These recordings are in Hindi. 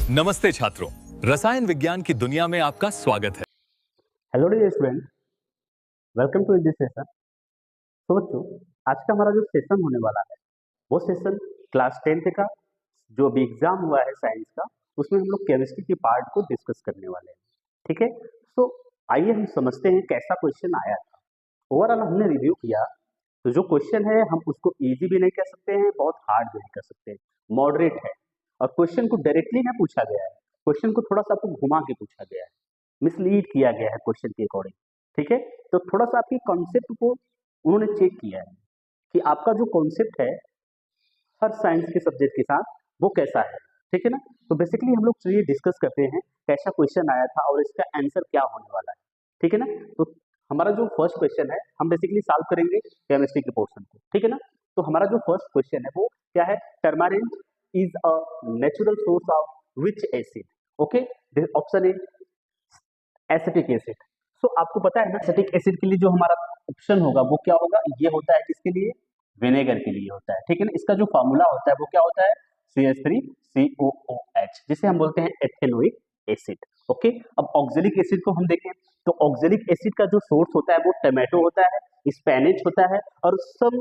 नमस्ते छात्रों, रसायन विज्ञान की दुनिया में आपका स्वागत है। Hello dear student, welcome to this session. तो बच्चों, आज का हमारा जो सेशन होने वाला है वो सेशन क्लास 10th का जो अभी एग्जाम हुआ है साइंस का, उसमें हम लोग केमिस्ट्री के पार्ट को डिस्कस करने वाले हैं। ठीक है, तो आइए हम समझते हैं कैसा क्वेश्चन आया था। ओवरऑल हमने रिव्यू किया तो जो क्वेश्चन है हम उसको इजी भी नहीं कह सकते हैं, बहुत हार्ड भी नहीं कह सकते हैं, मॉडरेट है। और क्वेश्चन को डायरेक्टली ना पूछा गया है, क्वेश्चन को थोड़ा सा आपको घुमा के पूछा गया है, मिसलीड किया गया है क्वेश्चन के अकॉर्डिंग। ठीक है, तो थोड़ा सा आपकी कॉन्सेप्ट को उन्होंने चेक किया है कि आपका जो कॉन्सेप्ट है हर साइंस के सब्जेक्ट के साथ वो कैसा है। ठीक है ना, तो बेसिकली हम लोग चलिए डिस्कस करते हैं कैसा क्वेश्चन आया था और इसका आंसर क्या होने वाला है। ठीक है ना, तो हमारा जो फर्स्ट क्वेश्चन है हम बेसिकली सॉल्व करेंगे केमिस्ट्री के पोर्शन को। ठीक है ना, तो हमारा जो फर्स्ट क्वेश्चन है वो क्या है, turmeric is a natural source of which acid. Okay, option A acetic acid. So आपको पता है ना एसिटिक एसिड के लिए जो हमारा ऑप्शन होगा वो क्या होगा, ये होता है किसके लिए, विनेगर के लिए होता है। ठीक है ना, इसका जो फॉर्मूला होता है वो क्या होता है, CH3COOH, जिसे हम बोलते हैं एथेनोइक एसिड। ओके, अब ऑक्जेलिक एसिड को हम देखें तो ऑक्जेलिक एसिड का जो सोर्स होता है वो टोमेटो होता है, स्पेनिश होता है और some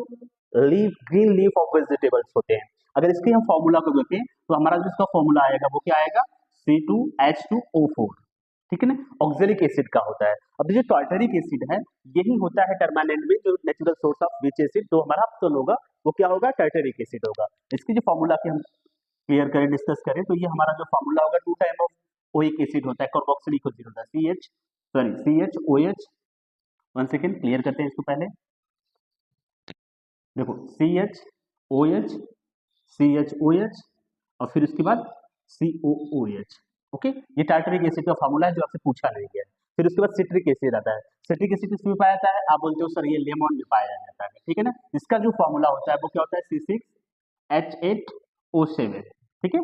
leaf, green leaf of vegetables होते हैं। अगर इसके हम फॉर्मूला को देखें तो हमारा जो इसका फॉर्मूला आएगा वो क्या आएगा, C2H2O4। ठीक है ना, ऑक्जेलिक एसिड का होता है। अब जो टार्टरिक एसिड है यही होता है टर्मानेंट में जो natural source of which acid, तो हमारा ऑप्शन होगा वो क्या होगा, टार्टरिक एसिड होगा। इसकी जो फॉर्मूला की हम क्लियर करें, डिस्कस करें, तो ये हमारा जो फॉर्मूला होगा 2 टाइप ऑफ ओइक एसिड होता है, कार्बोक्सिलिक एसिड होता है, CHOH। वन सेकेंड क्लियर करते हैं इसको पहले। देखो CHOH और फिर उसके बाद COOH। ओके, ये टार्टरिक एसिड का फॉर्मूला है जो आपसे पूछा नहीं गया है। फिर उसके बाद सिट्रिक एसिड आता है। सिट्रिक एसिड किसमें पाया जाता है, आप बोलते हो सर ये लेमन में पाया जाता है। ठीक है ना, इसका जो फॉर्मूला होता है वो क्या होता है, C6H8O7। ठीक है,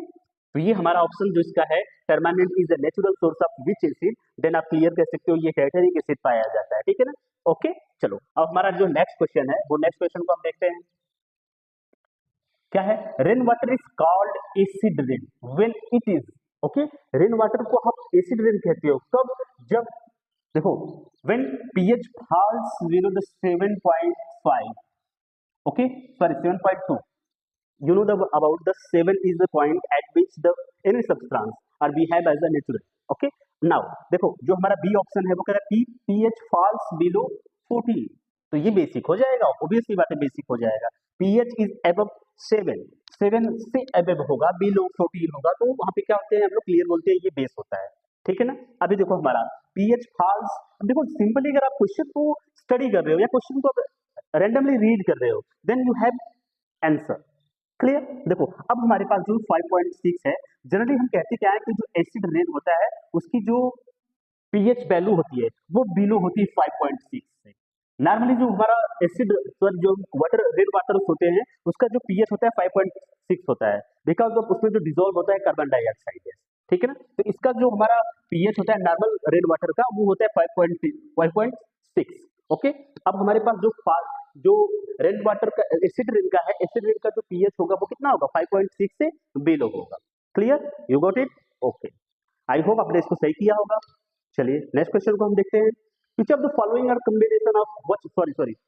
तो ये हमारा ऑप्शन जो इसका है, turmeric is the natural source of which acid, then आप क्लियर कर सकते हो ये टार्टरिक एसिड पाया जाता है। ठीक है ना, ओके। चलो अब हमारा जो नेक्स्ट क्वेश्चन है वो नेक्स्ट क्वेश्चन को हम देखते हैं क्या है, rain water is called acid rain when it is. Okay, rain water को आप एसिड रेन कहते हो कब, जब देखो when pH falls below the 7.5, okay, sorry 7.2, you know the about the 7 is the point at which the any substance are behave as a natural। okay, now देखो जो हमारा बी ऑप्शन है वो कह रहा है pH falls below 14, तो ये बेसिक हो जाएगा, ऑब्वियसली बात है बेसिक हो जाएगा। pH is above 7, 7 से above होगा, below 14 होगा, तो वहां पे क्या होते हैं हम लोग क्लियर बोलते हैं ये बेस होता है। ठीक है ना, अभी देखो हमारा pH falls, देखो सिंपली अगर आप क्वेश्चन को स्टडी कर रहे हो या क्वेश्चन को रैंडमली रीड कर रहे हो then you have answer. Clear, देखो अब हमारे पास जो 5.6 है, जनरली हम कहते क्या है कि जो एसिड रेन होता है उसकी जो pH वैल्यू होती है वो बिलो होती है 5.6 से। नॉर्मली जो हमारा एसिड जो वाटर रेन वाटर होते हैं उसका जो pH होता है 5.6 होता है, बिकॉज ऑफ उसमें जो डिजोल्व होता है कार्बन डाइऑक्साइड है। ठीक है ना, तो इसका जो हमारा pH होता है नॉर्मल रेन वाटर का वो होता है 5.6। ओके, अब हमारे पास जो रेन वाटर का एसिड रेन का है, एसिड रेन का जो pH होगा वो कितना होगा, 5.6 से बिलो होगा। Clear, you got it, okay. I hope आपने इसको सही किया होगा। चलिए नेक्स्ट क्वेश्चन को हम देखते हैं। Which of the following are combination of what?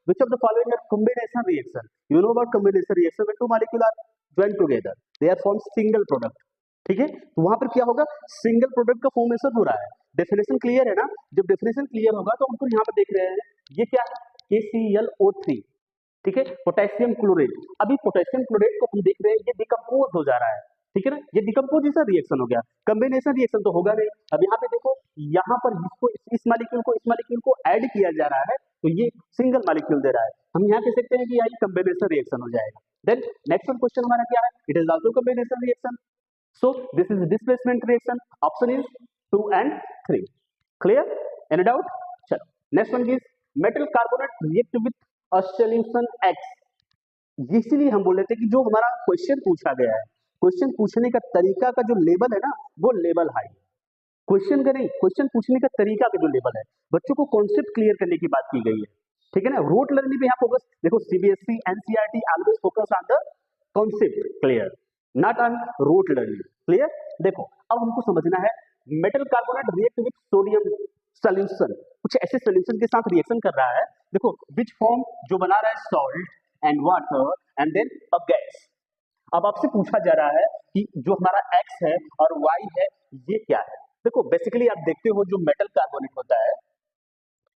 Which of the following are combination reaction? You know about combination reaction when two molecules are joined together, they are formed single product। ठीक है, तो वहां पर क्या होगा, सिंगल प्रोडक्ट का फॉर्मेशन हो रहा है। डेफिनेशन क्लियर है ना, जब डेफिनेशन क्लियर होगा तो हमको यहाँ पर देख रहे हैं ये क्या है, KClO3। ठीक है, पोटेशियम क्लोराइड। अभी पोटेशियम क्लोराइड को हम देख रहे हैं ये डिकम्पोज हो जा रहा है। ठीक है ना, ये डिकम्पोजिशन रिएक्शन हो गया, कॉम्बिनेशन रिएक्शन तो होगा नहीं। अब यहाँ पे देखो, यहाँ पर इसको इस मालिक्यूल को ऐड किया जा रहा है तो ये सिंगल मालिक्यूल दे रहा है, हम यहाँ कह सकते हैं कि यही कॉम्बिनेशन रिएक्शन हो जाएगा। देन नेक्स्ट क्वेश्चन हमारा क्या है, it is also combination reaction, so this is displacement reaction, option is 2 and 3। Clear, any doubt? चलो next one is metal carbonate react with a solution X। इसीलिए हम बोल रहे थे कि जो हमारा क्वेश्चन पूछा गया है, क्वेश्चन पूछने का तरीका का जो लेवल है ना वो लेवल हाई, क्वेश्चन का नहीं, क्वेश्चन पूछने का तरीका का जो लेवल है, बच्चों को कॉन्सेप्ट क्लियर करने की बात की गई है। ठीक है ना, रोट लर्निंग पे यहाँ फोकस, देखो CBSE NCERT always focus on the concept clear, not on rote learning. Clear? देखो अब हमको समझना है metal carbonate react with sodium solution, कुछ ऐसे सॉल्यूशन के साथ रिएक्शन कर रहा है, देखो विच फॉर्म जो बना रहा है salt and water and then a gas. अब आपसे पूछा जा रहा है कि जो हमारा x है और y है ये क्या है। देखो बेसिकली आप देखते हो जो मेटल कार्बोनेट होता है,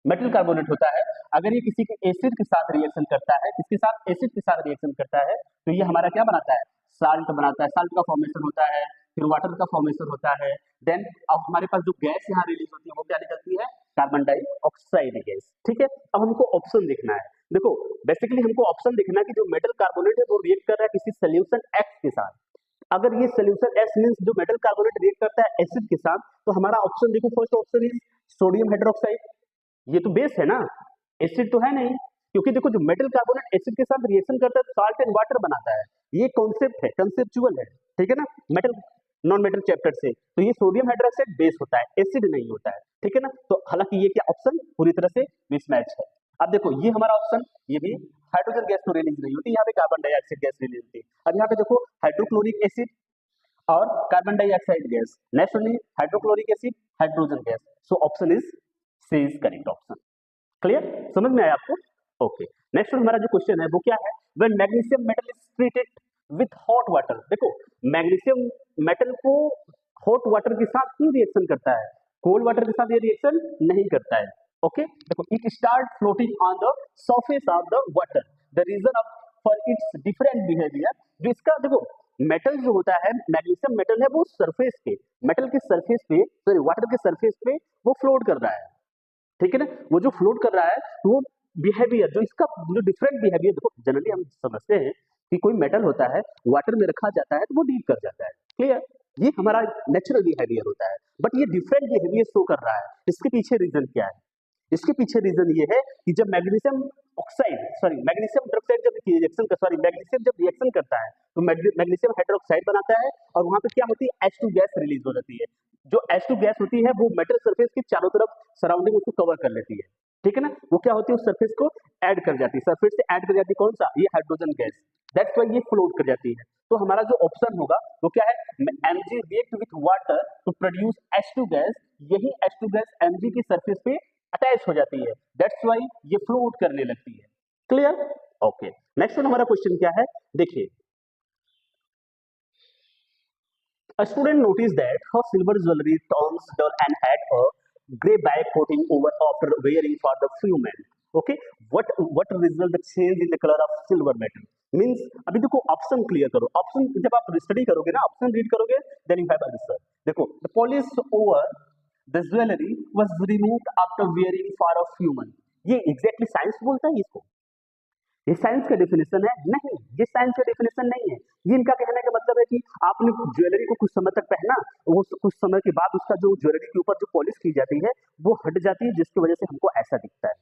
मेटल कार्बोनेट होता है, अगर ये किसी के एसिड के साथ रिएक्शन करता है, किसके साथ, एसिड के साथ रिएक्शन करता है, तो ये हमारा क्या बनाता है, साल्ट बनाता है, साल्ट का फॉर्मेशन होता है, फिर वाटर का फॉर्मेशन होता है, देन अब हमारे पास जो गैस यहाँ रिलीज होती है वो क्या निकलती है, कार्बन डाइऑक्साइड गैस। ठीक है, अब हमको ऑप्शन देखना है। देखो बेसिकली हमको ऑप्शन देखना है कि जो मेटल कार्बोनेट है वो रिएक्ट कर रहा है किसी सोल्यूशन एक्स के साथ। अगर ये सोल्यूशन एस मींस जो मेटल कार्बोनेट रिएक्ट करता है एसिड के साथ, तो हमारा ऑप्शन देखो first option is sodium hydroxide. ये तो बेस है ना, एसिड तो है नहीं, क्योंकि देखो जो मेटल कार्बोनेट एसिड के साथ रिएक्शन करता है तो साल्ट एंड वाटर बनाता है, ये कॉन्सेप्ट है, कंसेप्चुअल है, ठीक है ना, मेटल नॉन मेटल चैप्टर से। तो ये सोडियम हाइड्रोक्साइड बेस होता है, एसिड नहीं होता है, ठीक है ना। तो हालांकि ये क्या ऑप्शन पूरी तरह से मिसमैच है। अब देखो ये हमारा ऑप्शन, ये भी हाइड्रोजन गैस तो रिलीज नहीं होती, यहाँ पे कार्बन डाइऑक्साइड गैस रिलीज होती है। अब यहाँ पे देखो हाइड्रोक्लोरिक एसिड और carbon dioxide gas, next only hydrochloric acid, hydrogen gas. So option is C is correct option. Clear, समझ में आया आपको? ओके, नेक्स्ट हमारा जो क्वेश्चन है वो क्या है, when magnesium metal is treated with hot water. देखो मैग्नीशियम मेटल को हॉट वाटर के साथ क्यों रिएक्शन करता है, कोल्ड वाटर के साथ ये रिएक्शन नहीं करता है। ओके देखो it start floating on the surface of the water, the reason of for its different behaviour. जो इसका देखो मेटल जो होता है, मैग्नीशियम मेटल है, वो सरफेस पे, मेटल के सरफेस पे, सॉरी वाटर के सरफेस पे वो फ्लोट कर रहा है, ठीक है ना। वो जो फ्लोट कर रहा है तो वो बिहेवियर जो इसका जो डिफरेंट बिहेवियर, देखो जनरली हम समझते हैं कि कोई मेटल होता है वाटर में रखा जाता है तो वो डीप कर जाता है, क्लियर, ये हमारा नेचुरल बिहेवियर होता है, बट ये डिफरेंट बिहेवियर शो कर रहा है। इसके पीछे रीजन क्या है, इसके पीछे रीजन ये है कि जब magnesium oxide, sorry magnesium hydroxide जब रिएक्शन कर, सॉरी मैग्नीशियम जब रिएक्शन करता है तो मैग्नीशियम हाइड्रोक्साइड बनाता है और वहां पे क्या होती है, H2 गैस रिलीज हो जाती है। जो H2 गैस होती है वो मेटल सरफेस के चारों तरफ सराउंडिंग उसको कवर कर लेती है, ठीक है ना। वो क्या होती है, उस सरफेस को ऐड कर जाती है, सरफेस से ऐड कर जाती है, कौन सा, ये हाइड्रोजन गैस, दैट्स व्हाई ये फ्लोट कर जाती है। तो हमारा जो ऑप्शन होगा वो क्या है, Mg react with water to produce H2 gas, यही H2 गैस Mg की सरफेस पे अटैच हो जाती है, दैट्स व्हाई ये फ्लोट करने लगती है। क्लियर? ओके, नेक्स्ट हमारा क्वेश्चन क्या है, देखिए A student noticed that her silver jewelry turns dull and had a gray back coating over after wearing for the few minutes. Okay, what result the change in the color of silver metal means? अभी देखो ऑप्शन क्लियर करो, ऑप्शन जब आप स्टडी करोगे ना, ऑप्शन रीड करोगे देन यू हैव आंसर। देखो the polish over the jewelry was removed after wearing for a few months, ये एग्जैक्टली साइंस बोलता है इसको, ये साइंस का डेफिनेशन है नहीं, ये साइंस का डेफिनेशन नहीं है। ये इनका कहने का मतलब है कि आपने ज्वेलरी को कुछ समय तक पहना, वो कुछ समय के बाद उसका जो ज्वेलरी के ऊपर जो पॉलिश की जाती है वो हट जाती है, जिसकी वजह से हमको ऐसा दिखता है,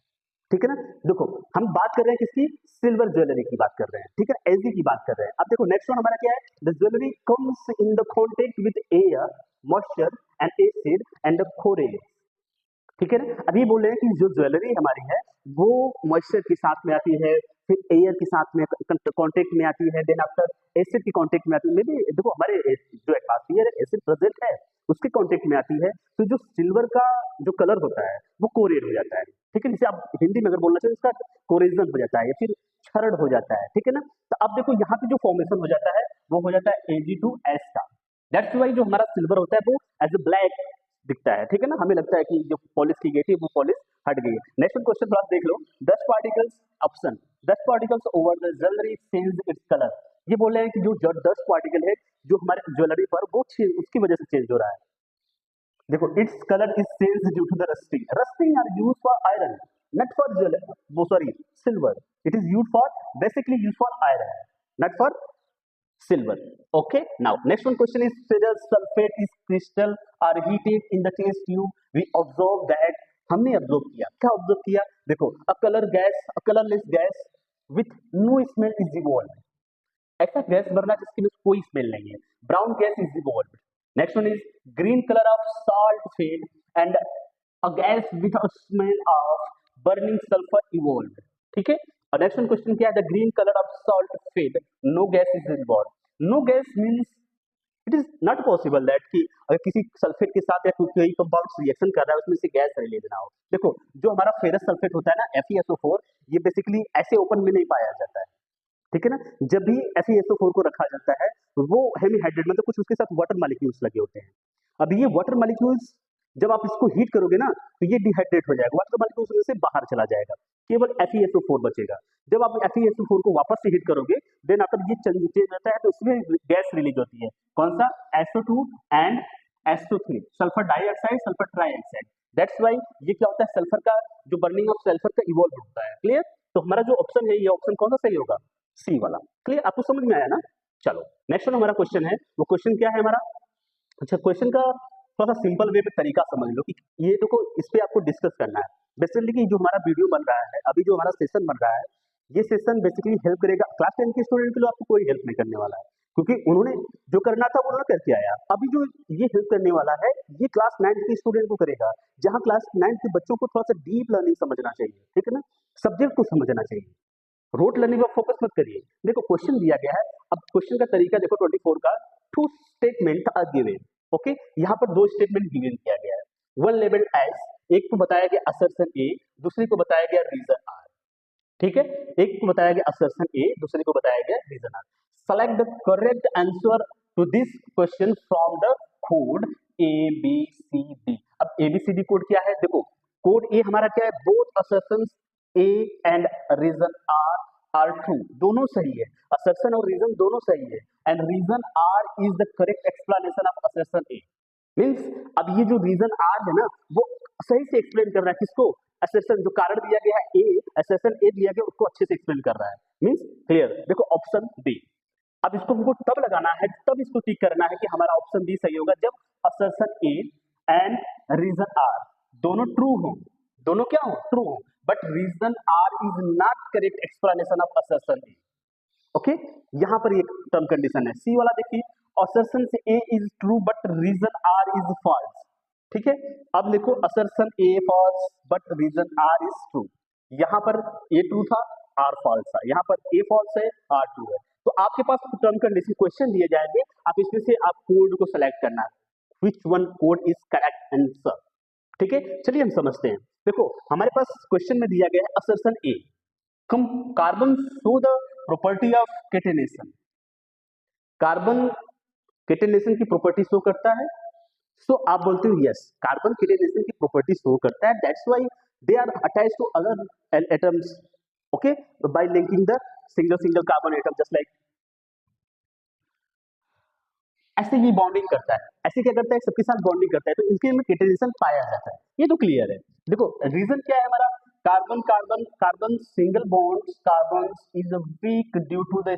ठीक है ना। देखो हम बात कर रहे हैं किसकी, सिल्वर ज्वेलरी की बात कर रहे हैं, ठीक है, एजी की बात कर रहे हैं। अब देखो नेक्स्ट वन हमारा क्या है, the jewellery comes in the contact with air, moisture and acid and the Corel, ठीक है ना। अभी बोल रहे हैं कि जो ज्वेलरी हमारी है वो मॉइस्चर के साथ में आती है, फिर एयर के साथ में कांटेक्ट में आती है, देन आफ्टर एसिड की कांटेक्ट में आती है, मे बी देखो हमारे जो एटमॉस्फेयर है एसिड प्रेजेंट है उसके कांटेक्ट में आती है, तो जो सिल्वर का जो कलर होता है वो कोरेड हो जाता है, ठीक है, जिसे आप हिंदी में अगर बोलना चाहिए उसका कोरेजन हो जाता है या फिर क्षरण हो जाता है, ठीक है ना। तो अब देखो यहाँ पे जो फॉर्मेशन हो जाता है वो हो जाता है Ag2S का, दैट्स वाई जो हमारा सिल्वर होता है वो एज ए ब्लैक दिखता है, ठीक है ना, हमें लगता है कि जो पॉलिश की गई थी वो पॉलिश हट गई है। नेक्स्ट क्वेश्चन थोड़ा देख लो, 10 particles option, 10 particles over the jewellery change its colour, ये बोल रहे हैं कि जो 10 पार्टिकल है जो हमारे ज्वेलरी पर वो उसकी वजह से चेंज हो रहा है। देखो its colour is change due to the rusting, rusting are used for iron not for jewellery, वो sorry silver, it is used for basically used for iron not for silver. Okay, now next one question is ferrous sulfate is crystal are heated in the test tube, we observe that, हमने ऑब्जर्व किया, क्या ऑब्जर्व किया, देखो a colour gas, a colourless gas with no smell is evolve, ऐसा गैस बनना जिसके में कोई स्मेल नहीं है, brown gas is evolve. Next one is green colour of salt fade and a gas with a smell of burning sulphur evolve, ठीक है। और नेक्स्ट वन क्वेश्चन क्या है, the green colour of salt fade no gas is involve, no gas means it is not possible that कि अगर किसी सल्फेट के साथ या कोई कंपाउंड रिएक्शन कर रहा है उसमें से गैस रिलीज ना हो। देखो जो हमारा फेरस सल्फेट होता है ना FeSO4, ये बेसिकली ऐसे ओपन में नहीं पाया जाता है, ठीक है ना। जब भी FeSO4 को रखा जाता है वो हेमी हाइड्रेट मतलब कुछ उसके साथ वाटर मॉलिक्यूल्स लगे होते हैं। अब ये वाटर मॉलिक्यूल्स जब आप इसको हीट करोगे ना तो ये डिहाइड्रेट हो जाएगा, वाटर मॉलिक्यूल्स में से बाहर चला जाएगा, केवल FeSO4 बचेगा। जब आप FeSO4 को वापस से हीट करोगे देन आफ्टर ये चेंज होता है तो इसमें गैस रिलीज होती है, कौन सा SO2 and SO3, sulphur dioxide sulphur trioxide. That's why ये क्या होता है, सल्फर का जो बर्निंग ऑफ सल्फर का इवॉल्व होता है। क्लियर? तो हमारा जो ऑप्शन है ये ऑप्शन कौन सा सही होगा, सी वाला। क्लियर? आपको समझ में आया ना? चलो नेक्स्ट हमारा क्वेश्चन है, वो क्वेश्चन क्या है हमारा। अच्छा क्वेश्चन का थोड़ा सा सिंपल वे में तरीका समझ लो कि ये देखो इस पे आपको डिस्कस करना है। बेसिकली जो हमारा वीडियो बन रहा है अभी, जो हमारा सेशन बन रहा है, ये सेशन बेसिकली हेल्प करेगा क्लास 10 के स्टूडेंट के लिए, आपको कोई हेल्प नहीं करने वाला है क्योंकि उन्होंने जो करना था वो उन्होंने करके आया। अभी जो ये हेल्प करने वाला है ये क्लास 9 के स्टूडेंट को करेगा, जहां क्लास 9 के बच्चों को थोड़ा सा डीप लर्निंग समझना चाहिए, ठीक है ना, सब्जेक्ट को समझना चाहिए, रोट लर्निंग पर फोकस मत करिए। देखो क्वेश्चन दिया गया है, अब क्वेश्चन का तरीका देखो 24 का, two statement are given. Okay, यहाँ पर दो स्टेटमेंट गिवन किया गया है, वन लेबल एस, एक को बताया गया असर्शन ए, दूसरे को बताया गया रीजन आर। ठीक है, एक को बताया गया असर्शन ए, दूसरे को बताया गया reason R. Select the correct answer to this question from the code ABCD। अब ABCD कोड क्या है, देखो कोड ए हमारा क्या है, both assertions A and reason R are, true सही है, असर्शन और रीजन दोनों सही है, and reason R is the correct explanation of assertion A. Means अब ये जो रीजन आर है ना वो सही से एक्सप्लेन कर रहा है किसको, असर्शन, जो कारण दिया गया है ए, असर्शन ए दिया गया उसको अच्छे से एक्सप्लेन कर रहा है। Means clear? देखो ऑप्शन बी, अब इसको हमको तब लगाना है, तब इसको टिक करना है कि हमारा ऑप्शन बी सही होगा जब assertion A and reason R दोनों ट्रू हो, दोनों क्या हो, ट्रू हो, but reason R is not correct explanation of assertion A. Okay, यहां पर एक टर्म कंडीशन है, सी वाला देखिए, असर्शन से A is true but reason R is false. ठीक है, अब देखो assertion A false but reason R is true, यहां पर ए ट्रू था आर फॉल्स था, यहां पर ए फॉल्स है आर ट्रू है। तो आपके पास टर्म कंडीशन क्वेश्चन दिए जाएंगे, आप इसमें से आप कोड को सेलेक्ट करना है, which one code is correct answer. ठीक है, चलिए हम समझते हैं। देखो हमारे पास क्वेश्चन में दिया गया है assertion A, come carbon show the property of catenation, carbon catenation की प्रॉपर्टी शो करता है। सो आप बोलते हो यस कार्बन केटेनेशन की प्रॉपर्टी शो करता है, that's why they are attached to other atoms, okay, by linking the single carbon atom, just like ऐसे ये बॉन्डिंग करता है, ऐसे क्या करता है, सबके साथ बॉन्डिंग करता है, तो इनके में केटेनेशन पाया जाता है, ये तो क्लियर है। देखो रीजन क्या है हमारा, carbon carbon carbon single bond carbon is weak due to the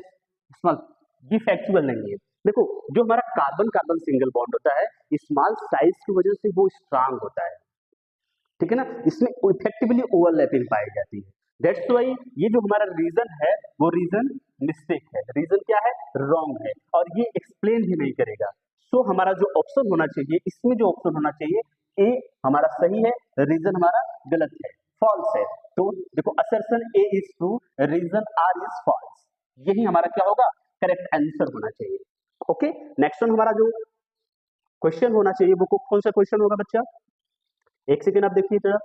small, ये फैक्चुअल नहीं है। देखो जो हमारा कार्बन कार्बन सिंगल बॉन्ड होता है स्मॉल साइज की वजह से वो स्ट्रांग होता है, ठीक है ना, इसमें इफेक्टिवली ओवरलैपिंग पाई जाती है। दैट्स व्हाई ये जो हमारा रीजन है वो रीजन मिस्टेक है, रीजन क्या है, रॉन्ग है, और ये एक्सप्लेन भी नहीं करेगा। सो हमारा जो ऑप्शन होना चाहिए, इसमें जो ऑप्शन होना चाहिए ए हमारा सही है, रीजन हमारा गलत है, फॉल्स है। तो देखो assertion A is true, reason R is false, यही हमारा क्या होगा, करेक्ट आंसर होना चाहिए। ओके, नेक्स्ट वन हमारा जो क्वेश्चन होना चाहिए वो कौन सा क्वेश्चन होगा बच्चा, एक सेकेंड आप देखिए जरा,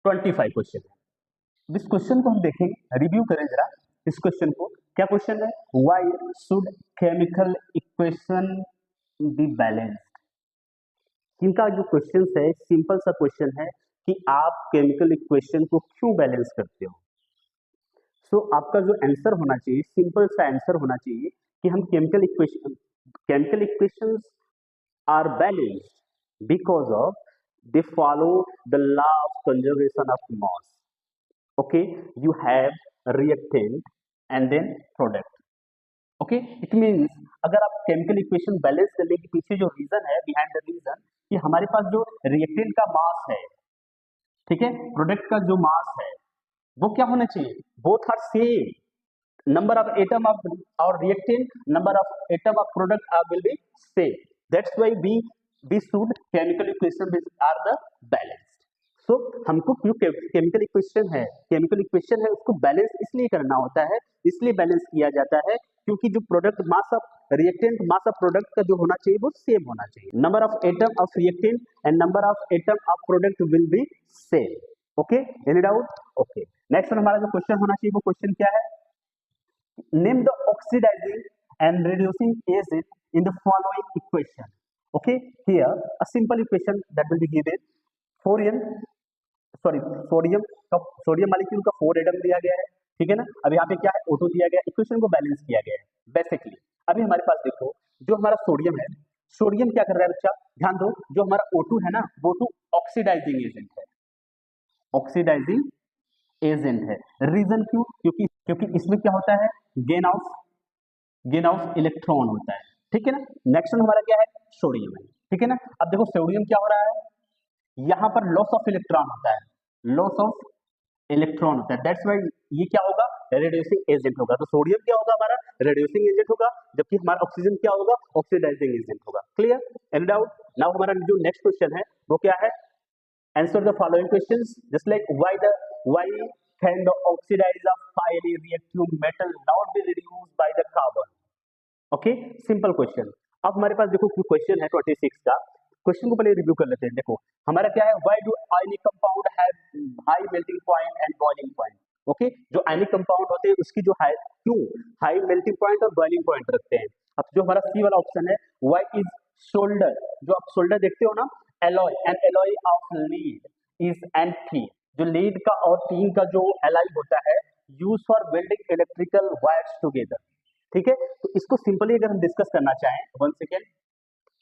25 क्वेश्चन है। इस क्वेश्चन को हम देखेंगे, रिव्यू करें जरा इस क्वेश्चन को। क्या क्वेश्चन है, why should chemical equation be balanced. इनका जो क्वेश्चन है सिंपल सा क्वेश्चन है कि आप केमिकल इक्वेशन को क्यों बैलेंस करते हो। सो आपका जो आंसर होना चाहिए, सिंपल सा आंसर होना चाहिए कि हम chemical equations are balanced because of they follow the law of conservation of mass. Okay, you have reactant and then product. Okay, it means अगर आप केमिकल इक्वेशन बैलेंस करने के पीछे जो रीजन है, बिहाइंड द रीजन, कि हमारे पास जो रिएक्टेंट का मास है, ठीक है, प्रोडक्ट का जो मास है वो क्या होना चाहिए, both are same, number of atom of our reactant, number of atom of product will be same. That's why we should chemical equation are the balanced. सो हमको जो केमिकल इक्वेशन है उसको बैलेंस इसलिए करना होता है, इसलिए बैलेंस किया जाता है क्योंकि जो product mass of reactant mass of product का जो होना चाहिए वो सेम होना चाहिए। Number of atom of reactant and number of atom of product will be same. Okay, any doubt? Okay, next हमारा जो क्वेश्चन होना चाहिए वो क्वेश्चन क्या है? Name the oxidising and reducing acid in the following equation. Okay, here a simple equation that will be given. Sodium molecule का 4 एटम दिया गया है, ठीक है ना। अब यहाँ पे क्या है, O2 दिया गया है, इक्वेशन को बैलेंस किया गया है बेसिकली। अभी हमारे पास देखो जो हमारा सोडियम है, सोडियम क्या कर रहा है बच्चा, ध्यान दो, जो हमारा O2 है ना, वो तो ऑक्सीडाइजिंग एजेंट है, ऑक्सीडाइजिंग एजेंट है। रीजन क्यों? क्योंकि इसमें क्या होता है, गेन ऑफ इलेक्ट्रॉन होता है, ठीक है ना। नेक्स्ट हमारा क्या है, सोडियम है, ठीक है ना। अब देखो सोडियम क्या हो रहा है, यहाँ पर लॉस ऑफ इलेक्ट्रॉन होता है, लॉस ऑफ इलेक्ट्रॉन होता है, दैट्स व्हाई ये क्या होगा, रेड्यूसिंग एजेंट होगा। तो सोडियम क्या होगा हमारा, रेड्यूसिंग एजेंट होगा, जबकि हमारा ऑक्सीजन क्या होगा, ऑक्सीडाइजिंग एजेंट होगा। क्लियर? Any doubt? नाउ हमारा जो नेक्स्ट क्वेश्चन है वो क्या है, answer the following questions just like why can the oxidise of highly reactive metal not be reduced by the carbon. Okay, simple question. अब हमारे पास देखो क्वेश्चन है 26 का, क्वेश्चन को पहले रिव्यू कर लेते हैं। देखो हमारा क्या है, why do ionic compound have high melting point and boiling point. Okay, जो आयनिक कंपाउंड होते हैं उसकी जो क्यों हाई मेल्टिंग पॉइंट और बॉइलिंग पॉइंट रखते हैं। अब जो हमारा सी वाला ऑप्शन है, व्हाई इज शोल्डर, जो आप शोल्डर देखते हो ना, alloy and alloy of lead is anti, जो लीड का और टीन का जो एलॉय होता है use for welding electrical wires together, ठीक है। तो इसको सिंपली अगर हम डिस्कस करना चाहें, 1 सेकेंड,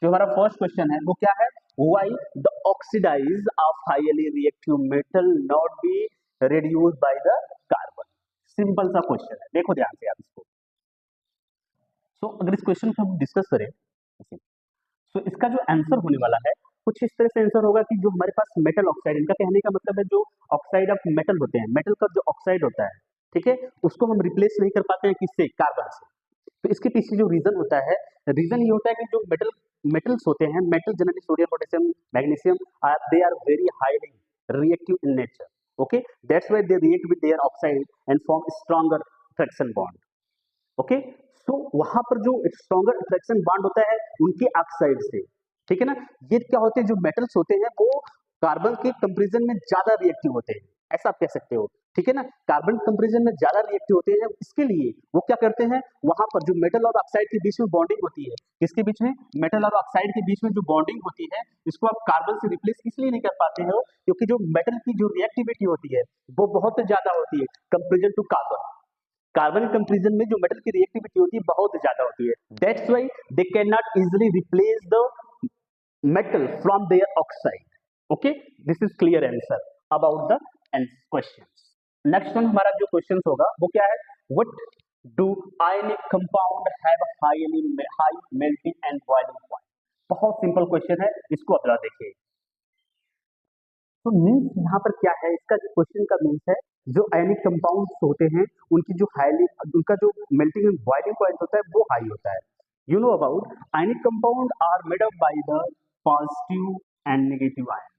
जो हमारा फर्स्ट क्वेश्चन है वो क्या है, why the oxidise of highly reactive metal not be reduced by the carbon. Simple सा क्वेश्चन है, देखो ध्यान से आप इसको। सो अगर इस क्वेश्चन को हम डिस्कस करें तो इसका जो आंसर होने वाला है कुछ इस तरह से आंसर होगा कि जो हमारे पास मेटल ऑक्साइड, इनका कहने का मतलब है जो ऑक्साइड ऑफ मेटल होते हैं, मेटल का जो ऑक्साइड होता है, ठीक है, उसको हम रिप्लेस नहीं कर पाते हैं किससे, कार्बन से। तो इसके पीछे जो रीजन होता है, रीजन ये होता है कि जो मेटल्स होते हैं, metal generally sodium, potassium, magnesium, they are very highly reactive in nature. Okay, that's why they react with their oxide and form stronger attraction bond. Okay, so वहां पर जो स्ट्रॉन्गर अट्रैक्शन बॉन्ड होता है उनके ऑक्साइड से, ठीक है ना। ये क्या होते हैं, जो मेटल्स होते हैं वो कार्बन के कंपैरिजन में ज्यादा रिएक्टिव होते हैं, ऐसा आप कह सकते हो, ठीक है ना। कार्बन कंपैरिजन में ज्यादा रिएक्टिव होते हैं, इसके लिए वो क्या करते हैं, वहां पर जो मेटल और ऑक्साइड के बीच में बॉन्डिंग होती है, किसके बीच में, मेटल और ऑक्साइड के बीच में जो बॉन्डिंग होती है, इसको आप कार्बन से रिप्लेस इसलिए नहीं कर पाते हो क्योंकि जो मेटल की जो रिएक्टिविटी होती है वो बहुत ज्यादा होती है comparison to carbon. Carbon comparison में जो मेटल की रिएक्टिविटी होती है बहुत ज्यादा होती है, that's why they can not easily replace the metal from their oxide. Okay, this is clear answer about the questions. Next one हमारा जो क्वेश्चंस होगा वो क्या है, what do ionic compound have high melting and boiling point. बहुत सिंपल क्वेश्चन है, इसको अब जरा देखिए। तो मीन्स यहाँ पर क्या है, इसका जो क्वेश्चन का मीन्स है, जो आयनिक कंपाउंड्स होते हैं उनकी जो उनका जो मेल्टिंग एंड बॉइलिंग पॉइंट होता है वो हाई होता है। You know about ionic compound are made up by the positive and negative ion.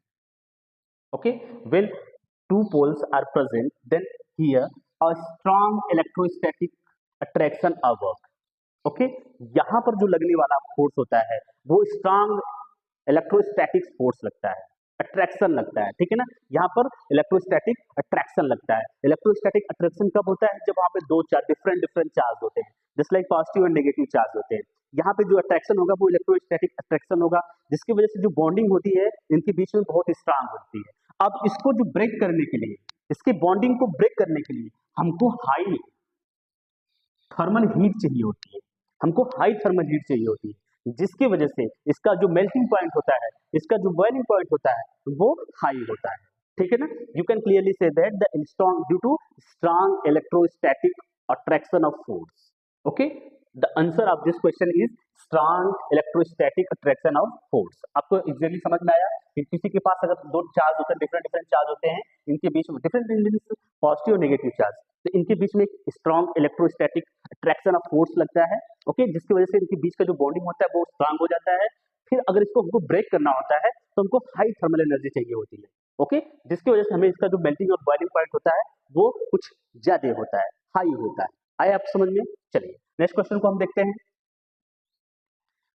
Okay, when two poles are present, then here a strong electrostatic attraction are work. Okay, यहाँ पर जो लगने वाला फोर्स होता है वो स्ट्रांग इलेक्ट्रोस्टैटिक फोर्स लगता है, अट्रैक्शन लगता है, ठीक है ना। यहाँ पर इलेक्ट्रोस्टैटिक अट्रैक्शन लगता है। इलेक्ट्रोस्टैटिक अट्रैक्शन कब होता है, जब वहाँ पे दो डिफरेंट चार्ज होते हैं, just like positive and negative charge होते हैं। यहाँ पे जो अट्रैक्शन होगा वो इलेक्ट्रोस्टैटिक अट्रैक्शन होगा, जिसकी वजह से जो बॉन्डिंग होती है इनके बीच में बहुत स्ट्रांग होती है। अब इसको जो ब्रेक करने के लिए, इसकी बॉन्डिंग को ब्रेक करने के लिए हमको हाई थर्मल हीट चाहिए होती है, हमको हाई थर्मल हीट चाहिए होती है, जिसकी वजह से इसका जो मेल्टिंग पॉइंट होता है, इसका जो बॉइलिंग पॉइंट होता है वो हाई होता है, ठीक है ना। You can clearly say that the strong due to strong electrostatic attraction of force. Okay, the answer of this question is strong electrostatic attraction of force. आपको एग्जैक्टली समझ में आया कि किसी के पास अगर दो चार्ज होते हैं, डिफरेंट चार्ज होते हैं, इनके बीच में डिफरेंट पॉजिटिव और नेगेटिव चार्ज, तो इनके बीच में एक strong electrostatic attraction of force लगता है। ओके, जिसकी वजह से इनके बीच का जो बॉन्डिंग होता है वो स्ट्रांग हो जाता है। फिर अगर इसको हमको ब्रेक करना होता है तो हमको हाई थर्मल एनर्जी चाहिए होती है। ओके, जिसकी वजह से हमें इसका जो मेल्टिंग और बॉइलिंग पॉइंट होता है वो कुछ ज्यादा होता है, हाई होता है। आए आप समझ में? चलिए नेक्स्ट क्वेश्चन को हम देखते हैं।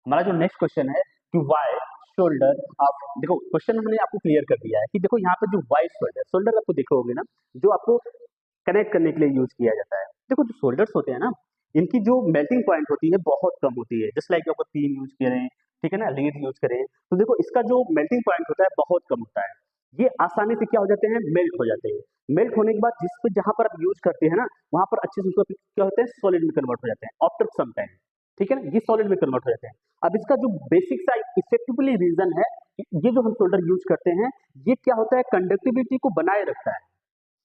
हमारा जो नेक्स्ट क्वेश्चन है कि वाई शोल्डर ऑफ, देखो क्वेश्चन हमने आपको क्लियर कर दिया है कि देखो यहाँ पर जो वाई शोल्डर आपको देखोगे ना, जो आपको कनेक्ट करने के लिए यूज किया जाता है। देखो जो शोल्डर्स होते हैं ना, इनकी जो मेल्टिंग पॉइंट होती है बहुत कम होती है, जस्ट लाइक आपको तीन यूज करें, ठीक है ना, लीड यूज करें, तो देखो इसका जो मेल्टिंग पॉइंट होता है बहुत कम होता है। ये आसानी से क्या हो जाते हैं, मेल्ट हो जाते हैं। मेल्ट होने के बाद जिस पे जहां पर आप यूज करते हैं ना, वहां पर अच्छे से उसको क्या होते हैं, सॉलिड में कन्वर्ट हो जाते हैं आफ्टर सम टाइम, ठीक है ना, ये सॉलिड में कन्वर्ट हो जाते हैं। अब इसका जो बेसिक सा इफेक्टिवली रीजन है, ये जो हम शोल्डर यूज करते हैं, ये क्या होता है, कंडक्टिविटी को बनाए रखता है।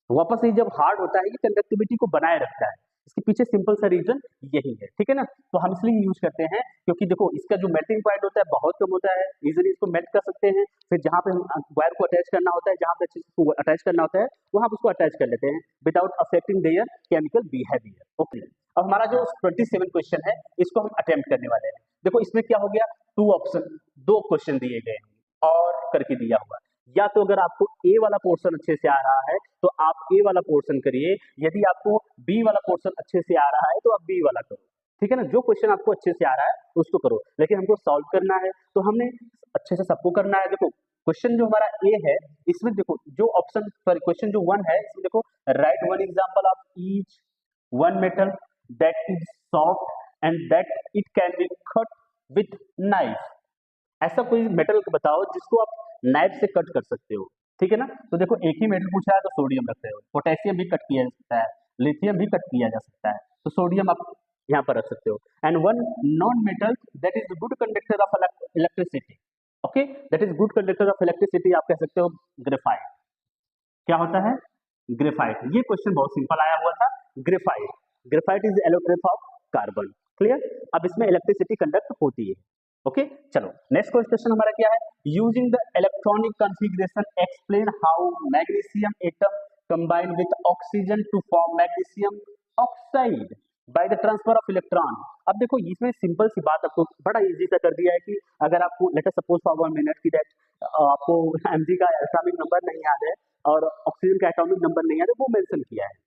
वापस ये जब हार्ड होता है, ये कंडक्टिविटी को बनाए रखता है। इसके पीछे सिंपल सा रीजन यही है, ठीक है ना। तो हम इसलिए यूज करते हैं क्योंकि देखो इसका जो मेल्टिंग पॉइंट होता है बहुत कम होता है, इजीली इसको मेल्ट कर सकते हैं। फिर जहां पे हम वायर को अटैच करना होता है, जहां पे अच्छे से इसको अटैच करना होता है, वहां पर उसको अटैच कर लेते हैं without affecting there chemical behaviour. Okay, अब हमारा जो 27 क्वेश्चन है, इसको हम अटेम्प्ट करने वाले हैं। देखो इसमें क्या हो गया, टू ऑप्शन, दो क्वेश्चन दिए गए और करके दिया हुआ। या तो अगर आपको ए वाला पोर्शन अच्छे से आ रहा है तो आप ए वाला पोर्शन करिए, यदि आपको बी वाला पोर्शन अच्छे से आ रहा है तो आप बी वाला करो, ठीक है ना। जो क्वेश्चन आपको अच्छे से आ रहा है उसको करो, लेकिन हमको सॉल्व करना है तो हमने अच्छे से सबको करना है। देखो क्वेश्चन जो हमारा ए है, इसमें देखो जो ऑप्शन सॉरी क्वेश्चन जो 1 है, इसमें देखो right one example of each one metal that is soft and that it can be cut with knife. ऐसा कोई मेटल बताओ जिसको आप नाइफ से कट कर सकते हो, ठीक है ना। तो देखो एक ही मेटल पूछा है तो सोडियम रखते हो, पोटेशियम भी कट किया जा सकता है, लिथियम भी कट किया जा सकता है, तो सोडियम आप यहाँ पर रख सकते हो। And one non metal that is good conductor of electricity, okay, that is good conductor of electricity, आप कह सकते हो ग्रेफाइट। क्या होता है, ग्रेफाइट। ये क्वेश्चन बहुत सिंपल आया हुआ था, graphite, graphite is allotrope of carbon, clear. अब इसमें इलेक्ट्रिसिटी कंडक्ट होती है, ओके। चलो नेक्स्ट क्वेश्चन हमारा क्या है, using the electronic configuration explain how magnesium atom combine with oxygen to form magnesium oxide by the transfer of electron. अब देखो इसमें सिंपल सी बात आपको बड़ा इजी सा कर दिया है कि अगर आपको let us suppose for 1 minute की दैट आपको mg का एटॉमिक नंबर नहीं याद है और ऑक्सीजन का एटॉमिक नंबर नहीं याद है, वो मेंशन किया है।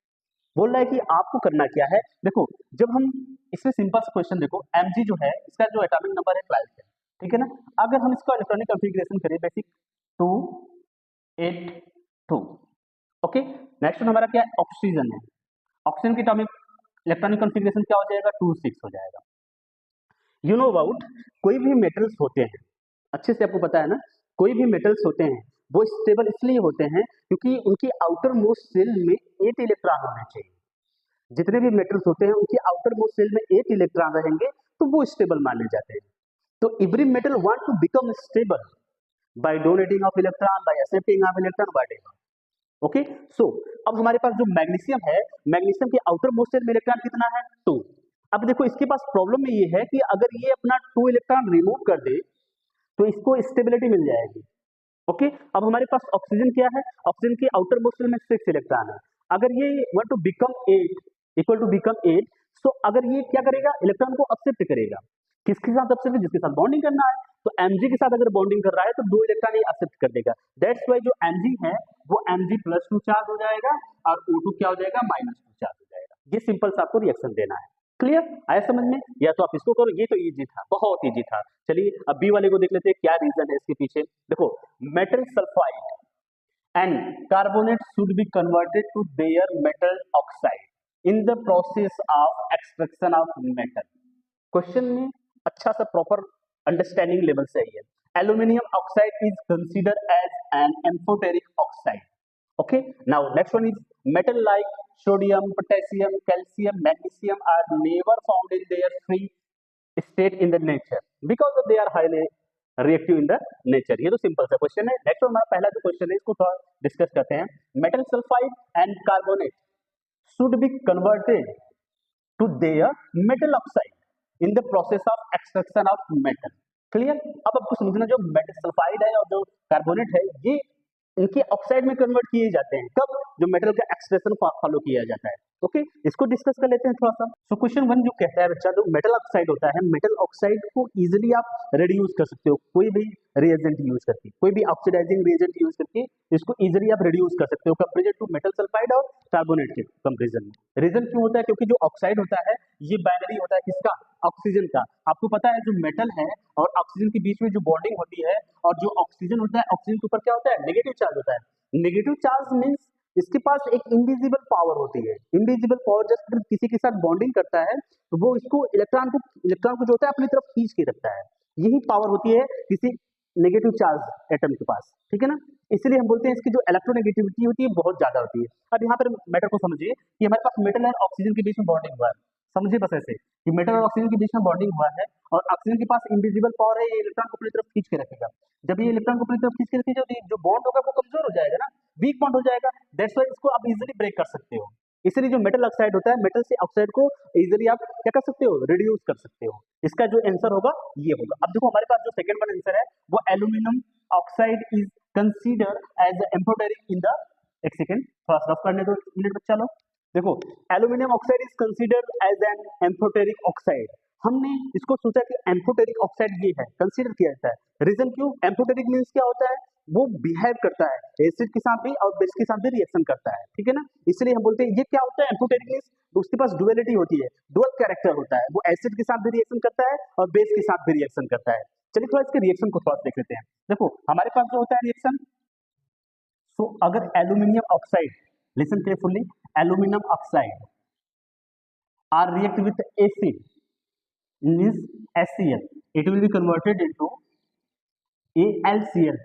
बोल रहा है कि आपको करना क्या है, देखो जब हम इसमें सिंपल सा क्वेश्चन देखो, mg जो है इसका जो एटॉमिक नंबर है 12 है, ठीक है ना। अगर हम इसका इलेक्ट्रॉनिक कॉन्फ़िगरेशन करें बेसिक 2 8 2, ओके। नेक्स्ट हमारा क्या है, ऑक्सीजन है, ऑक्सीजन की एटॉमिक इलेक्ट्रॉनिक कॉन्फ़िगरेशन क्या हो जाएगा, 2 6 हो जाएगा। यू नो अबाउट, कोई भी मेटल्स होते हैं, अच्छे से आपको पता है ना, कोई भी मेटल्स होते हैं वो स्टेबल इसलिए होते हैं क्योंकि उनकी आउटर मोस्ट सेल में 8 इलेक्ट्रॉन होने चाहिए। जितने भी मेटल्स होते हैं उनकी आउटर मोस्ट सेल में 8 इलेक्ट्रॉन रहेंगे तो वो स्टेबल माने जाते हैं। तो every metal want to become stable by donating of electron, by accepting of electron, whatever, okay. So अब हमारे पास जो मैग्नीशियम है, मैग्नीशियम के आउटर मोस्ट सेल में इलेक्ट्रॉन कितना है, 2। अब देखो इसके पास प्रॉब्लम में ये है कि अगर ये अपना 2 इलेक्ट्रॉन रिमूव कर दे तो इसको स्टेबिलिटी मिल जाएगी, ओके। अब हमारे पास ऑक्सीजन क्या है, ऑक्सीजन के आउटर मोस्ट सेल में 6 इलेक्ट्रॉन है। अगर ये want to become 8 equal to become 8, so अगर ये क्या करेगा, इलेक्ट्रॉन को एक्सेप्ट करेगा, किसके साथ एक्सेप्ट, जिसके साथ बॉन्डिंग करना है। तो mg के साथ अगर बॉन्डिंग कर रहा है तो 2 इलेक्ट्रॉन ये एक्सेप्ट कर देगा, दैट्स व्हाई जो mg है वो mg+2 चार्ज हो जाएगा और O2 क्या हो जाएगा, -2 चार्ज हो जाएगा। ये सिंपल सा आपको रिएक्शन देना है, क्लियर आया समझ में। या तो आप इसको करो, ये तो इजी था, बहुत इजी था। चलिए अब बी वाले को देख लेते हैं क्या रीजन है इसके पीछे। देखो metal sulphide and carbonate should be converted to their metal oxide in the process of extraction of metal। Question में अच्छा सा प्रॉपर अंडरस्टैंडिंग लेवल से है। Aluminium oxide is considered as an amphoteric oxide, okay. Now next one is metal like sodium, potassium, calcium, magnesium are never found in their free state in the nature because they are highly reactive in the nature. ये तो सिंपल सा क्वेश्चन है। नेक्स्ट हमारा पहला जो क्वेश्चन है इसको थोड़ा डिस्कस करते हैं। Metal sulphide and carbonate should be converted to their metal oxide in the process of extraction of metal, clear. अब आपको समझना जो मेटल सल्फाइड है और जो कार्बोनेट है ये इनके ऑक्साइड में कन्वर्ट किए जाते हैं, कब, जो मेटल का एक्सट्रेक्शन फॉलो किया जाता है। ओके, इसको डिस्कस कर लेते हैं थोड़ा सा। सो क्वेश्चन 1 जो कहता है बच्चा, जो मेटल ऑक्साइड होता है, मेटल ऑक्साइड को इजीली आप रिड्यूस कर सकते हो कोई भी रिएजेंट यूज करके, कोई भी ऑक्सीडाइजिंग रिएजेंट यूज करके इसको इजीली आप रिड्यूस कर सकते हो कंपेरिजन टू मेटल सल्फाइड और कार्बोनेट के कंपेरिजन में। रीजन क्यों होता है? क्योंकि जो ऑक्साइड होता है ये बाइनरी होता है, किसका? ऑक्सीजन का। आपको पता है जो मेटल है और ऑक्सीजन के बीच में जो बॉन्डिंग होती है, और जो ऑक्सीजन होता है, ऑक्सीजन के ऊपर क्या होता है? नेगेटिव चार्ज होता है। नेगेटिव चार्ज मीन्स इसके पास एक इनविजिबल पावर होती है। इनविजिबल पावर जस्ट किसी के साथ बॉन्डिंग करता है तो वो इसको इलेक्ट्रॉन को जो होता है अपनी तरफ खींच के रखता है। यही पावर होती है किसी नेगेटिव चार्ज एटम के पास, ठीक है ना। इसलिए हम बोलते हैं इसकी जो इलेक्ट्रोनेगेटिविटी होती है बहुत ज्यादा होती है। अब यहाँ पर मैटर को समझिए कि हमारे पास मेटल और ऑक्सीजन के बीच में बॉन्डिंग हुआ है। समझिए बस ऐसे कि मेटल और ऑक्सीजन के बीच में बॉन्डिंग हुआ है और ऑक्सीजन के पास इनविजिबल पावर है, ये इलेक्ट्रॉन को अपनी तरफ खींच के रखेगा। जब ये इलेक्ट्रॉन को अपनी तरफ खींच के रखेगा तो जो बॉन्ड होगा वो कमजोर हो जाएगा ना, वीक बॉन्ड हो जाएगा। दैट्स व्हाई इसको आप इजीली ब्रेक कर सकते हो। इसलिए जो मेटल ऑक्साइड होता है, मेटल से ऑक्साइड को इजीली आप क्या कर सकते हो? रिड्यूस कर सकते हो। इसका जो आंसर होगा ये होगा। अब देखो हमारे पास जो सेकंड वन आंसर है वो aluminium oxide is consider as amphoteric in the, एक सेकंड थोड़ा सा रफ करने दो मिनट बच्चा लोग। देखो aluminium oxide is considered as an amphoteric oxide. हमने इसको सोचा कि एम्फोटेरिक ऑक्साइड ये है, कंसीडर किया जाता है। रीजन क्यों? एम्फोटेरिक मींस क्या होता है? वो बिहेव करता है एसिड के साथ भी और बेस के साथ भी रिएक्शन करता है, ठीक है ना। इसलिए हम बोलते हैं ये क्या होता है? एम्फोटेरिक मींस उसके पास डुअलिटी होती है, डुअल कैरेक्टर होता है। वो एसिड के साथ भी रिएक्शन करता है और बेस के साथ भी रिएक्शन करता है। चलिए थोड़ा इसके रिएक्शन को थोड़ा देख लेते हैं। देखो हमारे पास जो होता है रिएक्शन, सो अगर aluminium oxide, listen carefully, aluminium oxide are react with acid means HCl, it will be converted into AlCl3,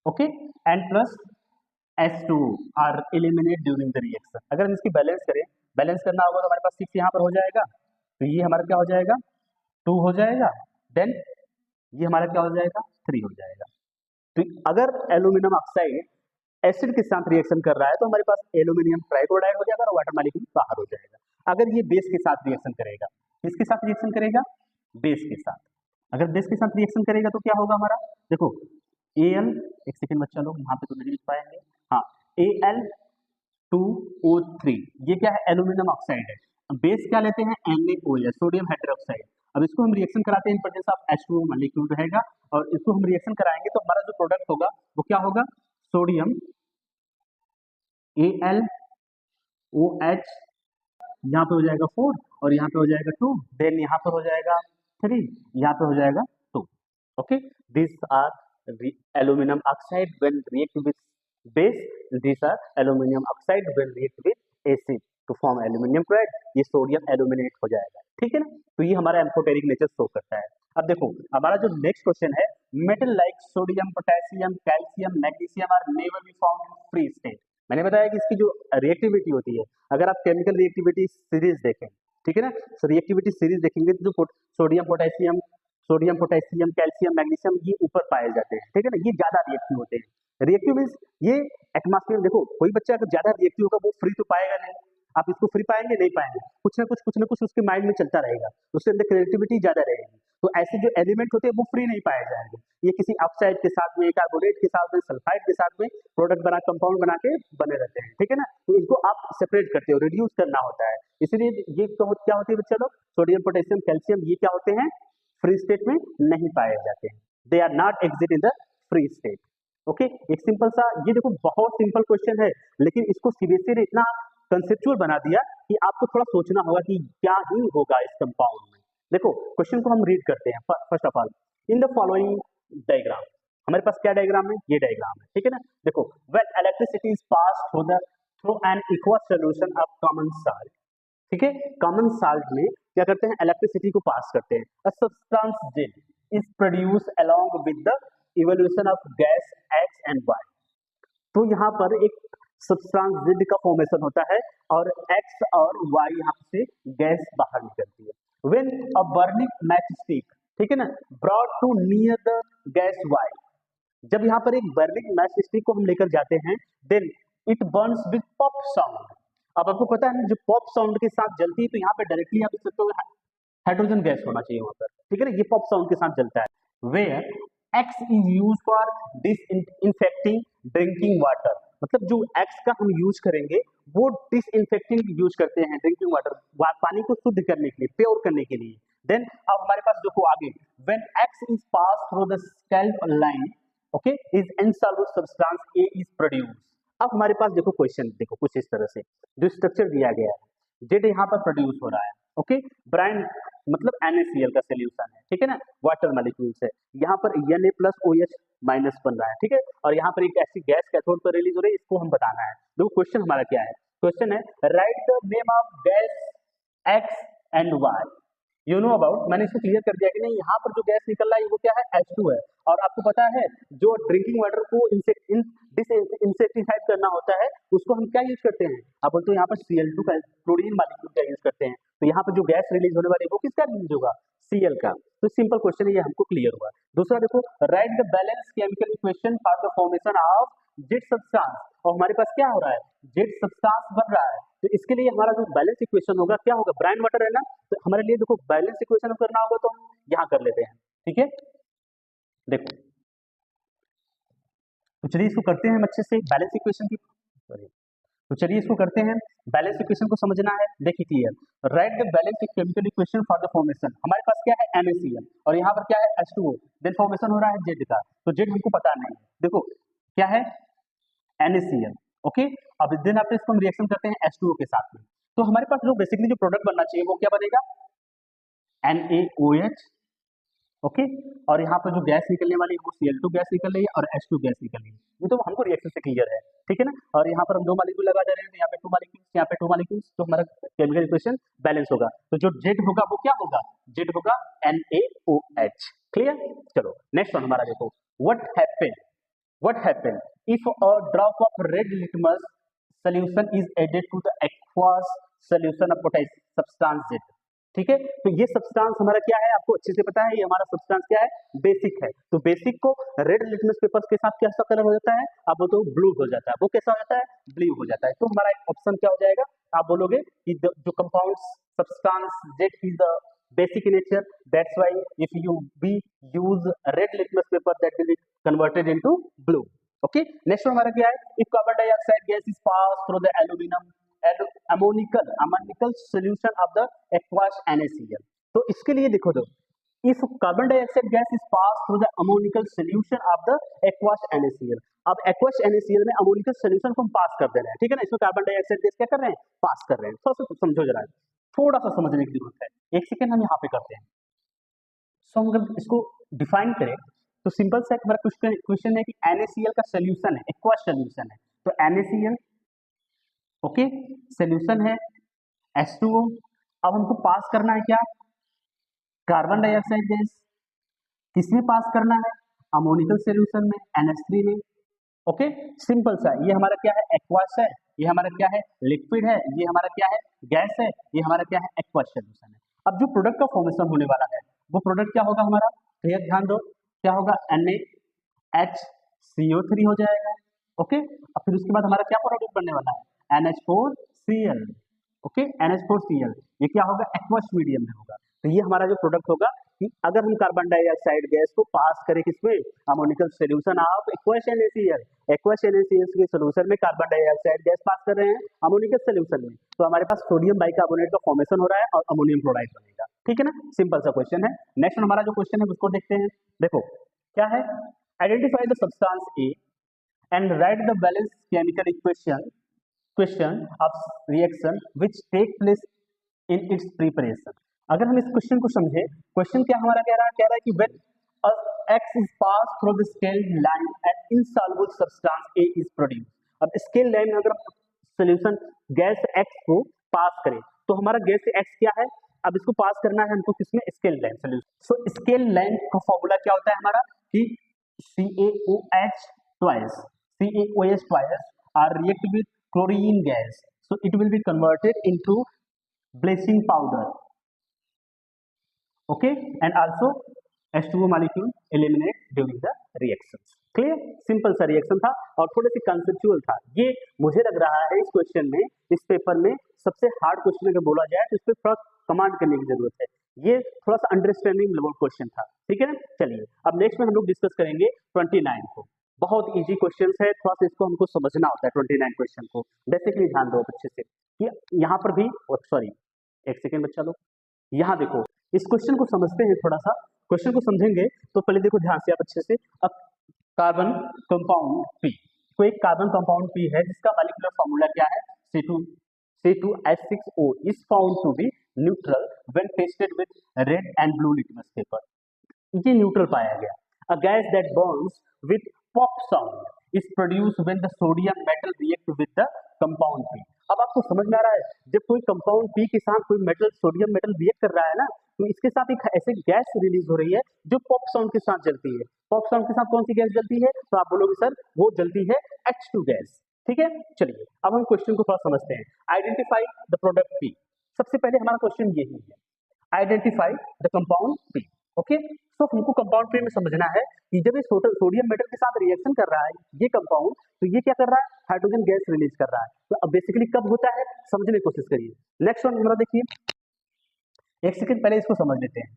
okay, and plus H2 are eliminated during the reaction। अगर हम इसकी बैलेंस करें, बैलेंस करना होगा तो हमारे पास 6 यहाँ पर हो जाएगा, तो ये हमारा क्या हो जाएगा? 2 हो जाएगा, देन ये हमारा क्या हो जाएगा? 3 हो जाएगा। तो अगर एल्यूमिनियम ऑक्साइड एसिड के साथ रिएक्शन कर रहा है तो हमारे पास एल्यूमिनियम ट्राइक्लोराइड हो जाएगा और वाटर मॉलिक्यूल बाहर हो जाएगा। अगर ये बेस के साथ रिएक्शन करेगा, किसके साथ रिएक्शन करेगा? बेस के साथ। अगर बेस के साथ रिएक्शन करेगा तो क्या होगा हमारा? देखो Al, एक सेकंड बच्चा लोग यहाँ पे तो नहीं लिख पाएंगे, हाँ, Al2O3, ये क्या है? एल्यूमिनियम ऑक्साइड है। बेस क्या लेते हैं? NaOH, sodium hydroxide. अब इसको हम रिएक्शन कराते हैं in presence of H2O molecule रहेगा और इसको हम रिएक्शन कराएंगे तो हमारा जो प्रोडक्ट होगा वो क्या होगा? सोडियम AlOH, यहाँ पे हो जाएगा 4 और यहाँ पे हो जाएगा 2, देन यहाँ पर हो जाएगा 3, यहाँ पे हो जाएगा 2। Okay, this are aluminium oxide when react with base, this are aluminium oxide when react with acid to form aluminium chloride. ये सोडियम एल्यूमिनेट हो जाएगा, ठीक है ना। तो ये हमारा एम्फोटेरिक नेचर शो करता है। अब देखो हमारा जो नेक्स्ट क्वेश्चन है, metal like sodium, potassium, calcium, magnesium are never be found in free state. मैंने बताया कि इसकी जो रिएक्टिविटी होती है, अगर आप केमिकल रिएक्टिविटी सीरीज देखें, ठीक है ना, तो रिएक्टिविटी सीरीज देखेंगे तो जो सोडियम पोटेशियम, कैल्शियम, मैग्नीशियम ये ऊपर पाए जाते हैं, ठीक है ना, ये ज्यादा रिएक्टिव होते हैं। रिएक्टिव मींस ये एटमॉस्फेयर, देखो कोई बच्चा अगर ज्यादा रिएक्टिव होगा वो फ्री तो पाएगा नहीं, आप इसको फ्री पाएंगे नहीं पाएंगे, कुछ ना कुछ उसके माइंड में चलता रहेगा, उसके अंदर क्रिएटिविटी ज्यादा रहेगी। तो ऐसे जो एलिमेंट होते हैं वो फ्री नहीं पाए जाएंगे, ये किसी ऑक्साइड के साथ में, कार्बोनेट के साथ में, सल्फाइड के साथ में प्रोडक्ट बना, कंपाउंड बना के बने रहते हैं, ठीक है ना। तो इनको आप सेपरेट करते हो, रिड्यूस करना होता है। इसलिए ये क्या होती है बच्चा लोग? सोडियम, पोटेशियम, कैल्शियम, ये क्या होते हैं? फ्री स्टेट में नहीं पाए जाते हैं, they are not exit in the free state. Okay, एक सिंपल सा, ये देखो बहुत सिंपल क्वेश्चन है, लेकिन इसको सीबीएसई ने इतना कंसेप्चुअल बना दिया कि आपको थोड़ा सोचना होगा कि क्या ही होगा इस कंपाउंड में। देखो क्वेश्चन को हम रीड करते हैं। First of all, in the following diagram, हमारे पास क्या डायग्राम है? ये डायग्राम है, ठीक है ना। देखो, when electricity is passed through an aqueous solution of common salt, ठीक है, कॉमन साल्ट में क्या करते हैं? इलेक्ट्रिसिटी को पास करते हैं। A substance Z is produce along with the evolution of gas X and Y। तो यहाँ पर एक सब्सटेंस Z का फॉर्मेशन होता है और X और Y यहाँ से गैस बाहर निकलती है। When a burning matchstick, ठीक है ना, brought to near the gas Y, जब यहाँ पर एक बर्निंग मैच स्टिक को हम लेकर जाते हैं, then it burns with pop sound. अब आपको पता है जो पॉप साउंड के साथ जलती है, तो यहाँ पे डायरेक्टली आप देख सकते हो हाइड्रोजन गैस होना चाहिए वहां पर, ठीक है ना, ये पॉप साउंड के साथ जलता है। Where X is use for disinfecting drinking water, मतलब जो एक्स का हम यूज करेंगे वो डिसइंफेक्टिंग यूज करते हैं ड्रिंकिंग वाटर, पानी को शुद्ध करने के लिए, प्योर करने के लिए। देन अब हमारे पास देखो आगे, when x is pass through the scalp line, okay, is insoluble substance A is produce. अब हमारे पास देखो क्वेश्चन, देखो कुछ इस तरह से जो स्ट्रक्चर दिया गया है, जेड यहाँ पर प्रोड्यूस हो रहा है, ओके, ब्राइन मतलब NaCl का सोल्यूशन है, ठीक है ना, वाटर मॉलिक्यूल्स है, यहाँ पर Na प्लस OH माइनस बन रहा है, ठीक है, और यहाँ पर एक ऐसी गैस कैथोड पर रिलीज हो रही है, इसको हम बताना है। देखो क्वेश्चन हमारा क्या है, क्वेश्चन है right the name of gas x and why you know about. मैंने इसको क्लियर कर दिया कि नहीं, यहाँ पर जो गैस निकल रहा है वो क्या है, H2 है, और आपको पता है जो ड्रिंकिंग वाटर को इंसेक्टिसाइड करना होता है उसको हम क्या यूज करते हैं, आप बोलते हो यहाँ पर Cl2 का, क्लोरीन मॉलिक्यूल का यूज करते हैं, तो यहाँ पर जो गैस रिलीज होने वाली है वो किसका यूज होगा, Cl का। तो सिंपल क्वेश्चन है, ये हमको क्लियर हुआ। दूसरा देखो, write the balance chemical equation for the formation of Z substance, और हमारे पास क्या हो रहा है, जेड सब्सटेंस बन रहा है, तो इसके लिए हमारा जो बैलेंस इक्वेशन होगा क्या होगा, ब्राइन वाटर है ना, तो हमारे लिए देखो बैलेंस इक्वेशन करना होगा तो हम यहाँ कर लेते हैं, ठीक है। देखो तो चलिए इसको करते हैं हम अच्छे से बैलेंस इक्वेशन की, तो चलिए इसको करते हैं, बैलेंस इक्वेशन को समझना है। देखिए clear, right the balance chemical equation for the formation, हमारे पास क्या है NaCl और यहाँ पर क्या है H2O, देन फॉर्मेशन हो रहा है जेड का, तो जेड हमको पता नहीं है, देखो क्या है NaCl, ओके। अब देन आप इसको हम रिएक्शन करते हैं H2O के साथ में, तो हमारे पास जो बेसिकली जो प्रोडक्ट बनना चाहिए वो क्या बनेगा, NaOH, ओके, और यहाँ पर जो गैस निकलने वाली है वो Cl2 गैस निकल रही है और H2 गैस निकल रही है, ये तो हमको रिएक्शन से क्लियर है, ठीक है ना। और यहाँ पर हम 2 मॉलिक्यूल लगा दे रहे हैं, तो यहाँ पे 2 मॉलिक्यूल्स, यहाँ पे 2 मॉलिक्यूल्स, तो हमारा केमिकल इक्वेशन बैलेंस होगा। तो जो जेड होगा वो क्या होगा, जेड होगा NaOH, क्लियर। चलो नेक्स्ट वन हमारा देखो, what happen if a drop of red litmus solution is added to the aqueous solution of potassium substance Z, ठीक है। तो ये सब्सटेंस हमारा क्या है, आपको अच्छे से पता है, ये हमारा सब्सटेंस क्या है, बेसिक है। तो बेसिक को रेड लिटमस पेपर के साथ कैसा कलर हो जाता है, आप बोलते हो ब्लू हो जाता है, वो कैसा हो जाता है, ब्लू हो जाता है। तो हमारा ऑप्शन क्या हो जाएगा, आप बोलोगे कि जो compound substance Z is the basic in nature, that's why if you we use red litmus paper that will be converted into blue, okay। next हमारा क्या है, if carbon dioxide gas is passed through the ammonical solution of the aqueous NaCl, तो इसके लिए देखो तो if carbon dioxide gas is passed through the ammonical solution of the aqueous NaCl, अब aqueous NaCl में ammonical solution को हम पास कर दे रहे हैं, ठीक है ना, इसमें कार्बन डाइऑक्साइड गैस क्या कर रहे हैं, पास कर रहे हैं। थोड़ा सा समझो जरा, थोड़ा सा समझने की जरूरत है, एक सेकेंड हम यहाँ पे करते हैं। सो हम अगर इसको डिफाइन करें तो सिंपल सा हमारा क्वेश्चन है कि NaCl का सोल्यूशन है, एक्वस सोल्यूशन है, तो NaCl, ओके, सोल्यूशन है H2O, अब हमको पास करना है क्या, कार्बन डाइऑक्साइड गैस, किसमें पास करना है, अमोनिकल सोल्यूशन में, NH3 में, ओके। सिंपल सा, ये हमारा क्या है, एक्वस है, ये हमारा क्या है, लिक्विड है, ये हमारा क्या है, गैस है, ये हमारा क्या है, एक्वस सोल्यूशन है। अब जो प्रोडक्ट का फॉर्मेशन होने वाला है वो प्रोडक्ट क्या होगा हमारा, क्लियर ध्यान दो, क्या होगा, NaHCO3 हो जाएगा, ओके। अब फिर उसके बाद हमारा क्या प्रोडक्ट बनने वाला है, NH4Cl, ओके, NH4Cl, ये क्या होगा, एक्वस मीडियम में होगा। तो ये हमारा जो प्रोडक्ट होगा कि अगर हम कार्बन डाइऑक्साइड गैस को पास करें किसमें, ammoniacal solution of aqueous NaCl, aqueous NaCl के सोल्यूशन में कार्बन डाइऑक्साइड गैस पास कर रहे हैं अमोनिकल सोल्यूशन में, तो हमारे पास सोडियम बाइकार्बोनेट का फॉर्मेशन हो रहा है और अमोनियम क्लोराइड बनेगा, ठीक है ना, सिंपल सा क्वेश्चन है। नेक्स्ट हमारा जो क्वेश्चन है उसको देखते हैं, देखो क्या है, identify the substance A and write the balance chemical question of reaction which take place in its preparation. अगर हम इस क्वेश्चन को समझे, क्वेश्चन क्या हमारा कह रहा है कि when X is passed through the scale line and insoluble substance A is produced। अब स्केल लाइन में अगर सोल्यूशन गैस X को पास करें तो हमारा गैस X क्या है, अब इसको पास करना है हमको किसमें, स्केल लाइन सोल्यूशन। सो स्केल लाइन का फॉर्मूला क्या होता है हमारा कि CaOH twice are react with chlorine gas, so it will be converted into bleaching powder, okay, and also H2O molecule eliminate during the reactions। Clear, simple सा रिएक्शन था और थोड़े से कंसेप्चुअल था। ये मुझे लग रहा है इस क्वेश्चन में, इस पेपर में सबसे हार्ड क्वेश्चन अगर बोला जाए तो इस पर थोड़ा कमांड करने की जरूरत है, ये थोड़ा सा अंडरस्टैंडिंग लेवल क्वेश्चन था, ठीक है ना। चलिए अब नेक्स्ट में हम लोग डिस्कस करेंगे 29 को, बहुत इजी क्वेश्चन है, थोड़ा सा इसको हमको समझना होता है 29 क्वेश्चन को। बेसिकली ध्यान दो अच्छे से कि यहाँ पर भी, सॉरी एक सेकेंड बच्चा लोग, यहाँ देखो इस क्वेश्चन को समझते हैं थोड़ा सा। क्वेश्चन को समझेंगे तो पहले देखो ध्यान से आप अच्छे से। अब कार्बन कंपाउंड पी, कोई एक कार्बन कंपाउंड पी है जिसका मॉलिक्यूलर फार्मूला क्या है, C2H6O is found to be neutral when tested with red and blue litmus paper। ये न्यूट्रल पाया गया। A gas that burns with pop sound is produced when the sodium metal react with the compound P। अब आपको समझ में आ रहा है, जब कोई कंपाउंड P के साथ कोई मेटल सोडियम मेटल रिएक्ट कर रहा है ना, तो इसके साथ एक ऐसे गैस रिलीज हो रही है जो पॉप साउंड के साथ जलती है। पॉप साउंड के साथ कौन सी गैस जलती है, तो आप बोलोगे सर वो जलती है H2 गैस। ठीक है, चलिए अब हम क्वेश्चन को थोड़ा समझते हैं। Identify the product P। सबसे पहले हमारा क्वेश्चन यही है, identify the compound P। Okay, तो हमको कंपाउंड P में समझना है कि जब ये सोडियम मेटल के साथ रिएक्शन कर रहा है ये कंपाउंड, तो ये क्या कर रहा है, हाइड्रोजन गैस रिलीज कर रहा है। तो अब बेसिकली कब होता है समझने की कोशिश करिए। नेक्स्ट वन हमारा देखिए, एक सेकंड पहले इसको समझ लेते हैं।